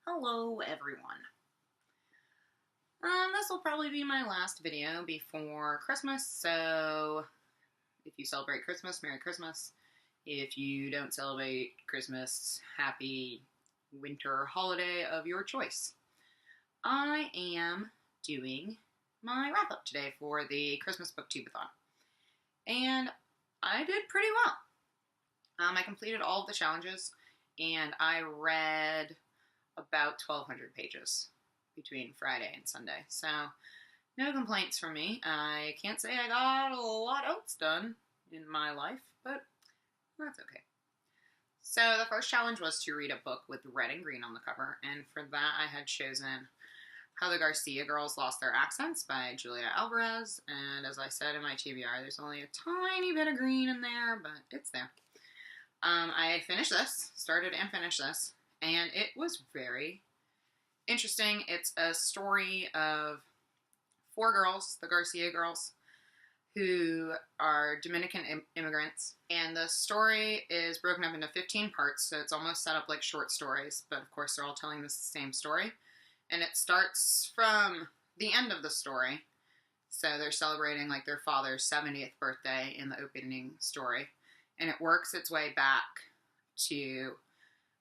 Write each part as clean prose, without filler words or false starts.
Hello everyone. This will probably be my last video before Christmas, so if you celebrate Christmas, Merry Christmas. If you don't celebrate Christmas, happy winter holiday of your choice. I am doing my wrap-up today for the Christmas Booktubeathon, and I did pretty well. I completed all of the challenges, and I read about 1,200 pages between Friday and Sunday. So, no complaints from me. I can't say I got a lot else done in my life, but that's okay. So, the first challenge was to read a book with red and green on the cover, and for that I had chosen How the Garcia Girls Lost Their Accents by Julia Alvarez, and as I said in my TBR, there's only a tiny bit of green in there, but it's there. I finished this, started and finished this, and it was very interesting. It's a story of 4 girls, the Garcia girls, who are Dominican immigrants. And the story is broken up into 15 parts, so it's almost set up like short stories, but of course they're all telling the same story. And it starts from the end of the story. So they're celebrating like their father's 70th birthday in the opening story. And it works its way back to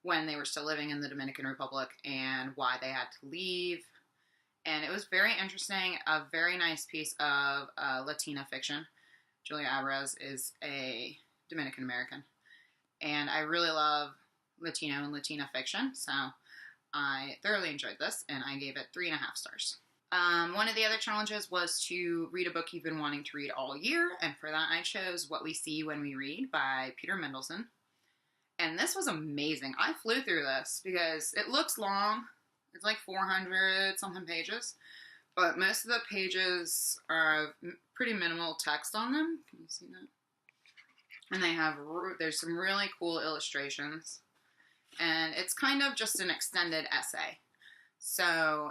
when they were still living in the Dominican Republic and why they had to leave. And it was very interesting, a very nice piece of Latina fiction. Julia Alvarez is a Dominican American, and I really love Latino and Latina fiction, so I thoroughly enjoyed this, and I gave it 3.5 stars. One of the other challenges was to read a book you've been wanting to read all year, and for that I chose What We See When We Read by Peter Mendelsohn. And this was amazing. I flew through this because it looks long. It's like 400 something pages, but most of the pages are pretty minimal text on them. Can you see that? And there's some really cool illustrations, and it's kind of just an extended essay. So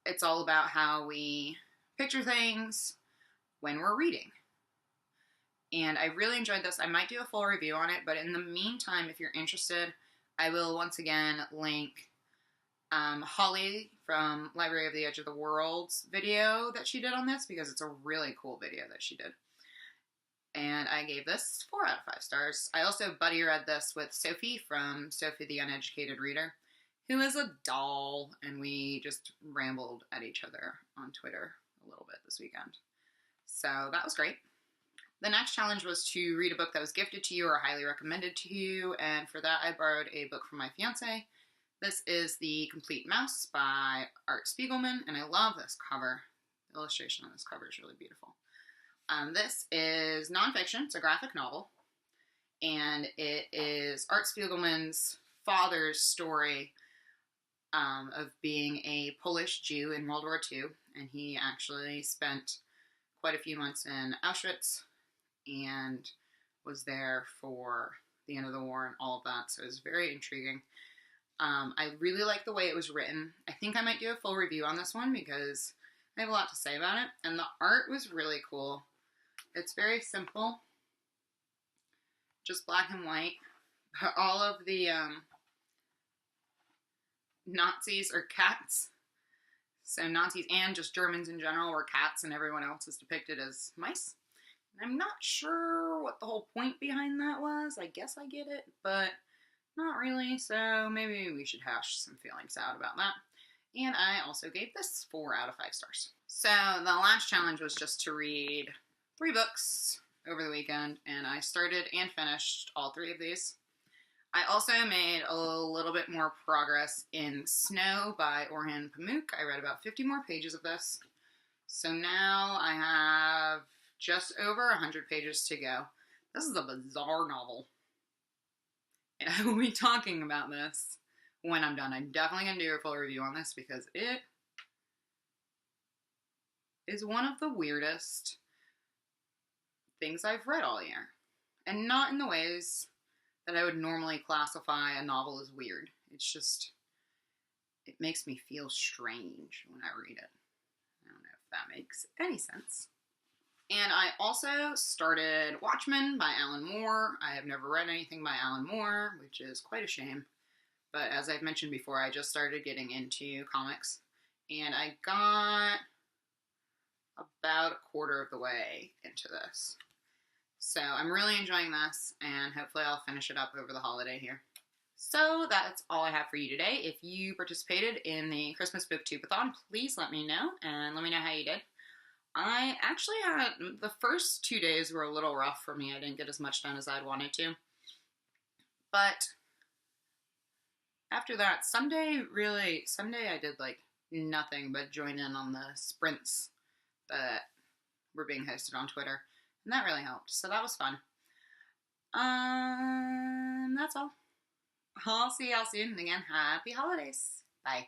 it's all about how we picture things when we're reading. And I really enjoyed this. I might do a full review on it, but in the meantime, if you're interested, I will once again link Holly from Library of the Edge of the World's video that she did on this, because it's a really cool video that she did. And I gave this 4 out of 5 stars. I also buddy read this with Sophie from Sophie the Uneducated Reader, who is a doll, and we just rambled at each other on Twitter a little bit this weekend. So that was great. The next challenge was to read a book that was gifted to you or highly recommended to you, and for that I borrowed a book from my fiance. This is The Complete Mouse by Art Spiegelman, and I love this cover. The illustration on this cover is really beautiful. This is nonfiction. It's a graphic novel, and it is Art Spiegelman's father's story of being a Polish Jew in World War II, and he actually spent quite a few months in Auschwitz and was there for the end of the war and all of that, so it was very intriguing. I really like the way it was written. I think I might do a full review on this one because I have a lot to say about it, and the art was really cool. It's very simple, just black and white, but all of the Nazis are cats. So Nazis and just Germans in general were cats, and everyone else is depicted as mice. I'm not sure what the whole point behind that was. I guess I get it, but not really, so maybe we should hash some feelings out about that. And I also gave this 4 out of 5 stars. So the last challenge was just to read 3 books over the weekend, and I started and finished all 3 of these. I also made a little bit more progress in Snow by Orhan Pamuk. I read about 50 more pages of this. So now I have just over 100 pages to go. This is a bizarre novel, and I will be talking about this when I'm done. I'm definitely going to do a full review on this because it is one of the weirdest things I've read all year. And not in the ways that I would normally classify a novel as weird. It's just, it makes me feel strange when I read it. I don't know if that makes any sense. And I also started Watchmen by Alan Moore. I have never read anything by Alan Moore, which is quite a shame. But as I've mentioned before, I just started getting into comics, and I got about a quarter of the way into this. So I'm really enjoying this, and hopefully I'll finish it up over the holiday here. So that's all I have for you today. If you participated in the Christmas Booktubeathon, please let me know, and let me know how you did. I actually had, the first 2 days were a little rough for me. I didn't get as much done as I'd wanted to. But after that, Sunday I did like nothing but join in on the sprints that were being hosted on Twitter. And that really helped. So that was fun. That's all. I'll see y'all soon. And again, happy holidays. Bye.